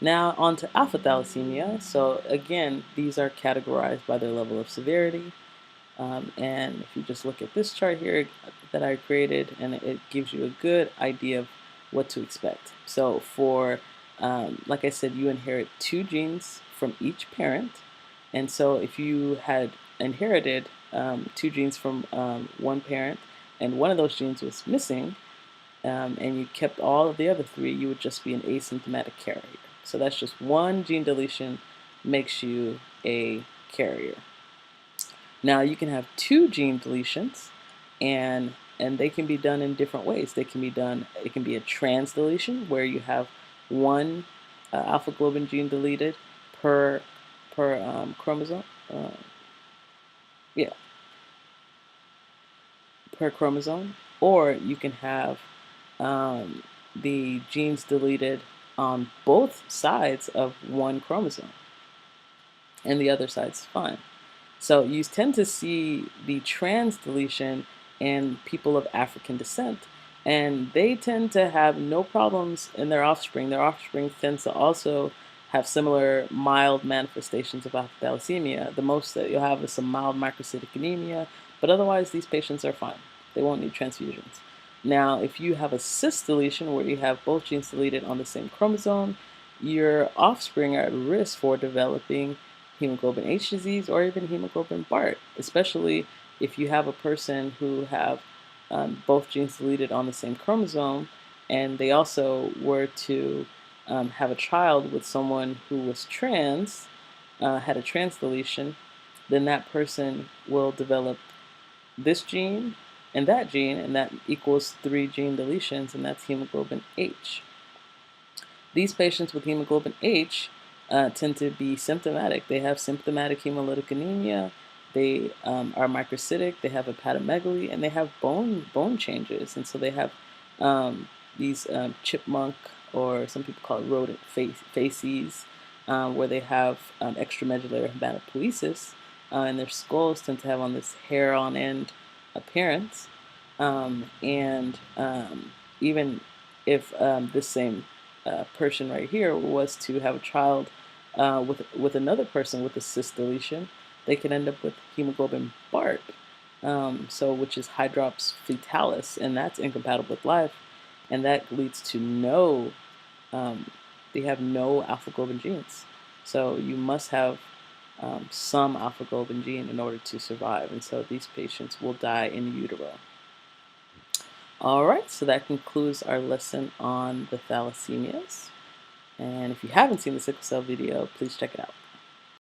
Now on to alpha thalassemia. So again, these are categorized by their level of severity. And if you just look at this chart here that I created, and it gives you a good idea of what to expect. So for, like I said, you inherit two genes from each parent. And so if you had inherited two genes from one parent, and one of those genes was missing, and you kept all of the other three, you would just be an asymptomatic carrier. So that's just one gene deletion makes you a carrier. Now you can have two gene deletions, and they can be done in different ways. They can be done. It can be a trans deletion where you have one alpha globin gene deleted per chromosome. Uh, yeah, per chromosome, or you can have um, the genes deleted on both sides of one chromosome, and the other side's fine. So you tend to see the trans deletion in people of African descent, and they tend to have no problems in their offspring. Their offspring tends to also have similar mild manifestations of alpha thalassemia. The most that you'll have is some mild microcytic anemia, but otherwise these patients are fine. They won't need transfusions. Now, if you have a cis deletion where you have both genes deleted on the same chromosome, your offspring are at risk for developing hemoglobin H disease or even hemoglobin BART, especially if you have a person who have both genes deleted on the same chromosome, and they also were to have a child with someone who was trans, had a trans deletion, then that person will develop this gene, and that equals three gene deletions, and that's hemoglobin H. These patients with hemoglobin H tend to be symptomatic. They have symptomatic hemolytic anemia. They are microcytic. They have hepatomegaly, and they have bone changes. And so they have these chipmunk, or some people call it rodent faces, where they have extramedullary hematopoiesis, and their skulls tend to have on this hair on end appearance. And even if this same person right here was to have a child with another person with a cis deletion, they can end up with hemoglobin BART, so which is hydrops fetalis, and that's incompatible with life, and that leads to no, they have no alpha globin genes. So you must have some alpha globin gene in order to survive, and so these patients will die in utero. All right, so that concludes our lesson on the thalassemias. And if you haven't seen the sickle cell video, please check it out.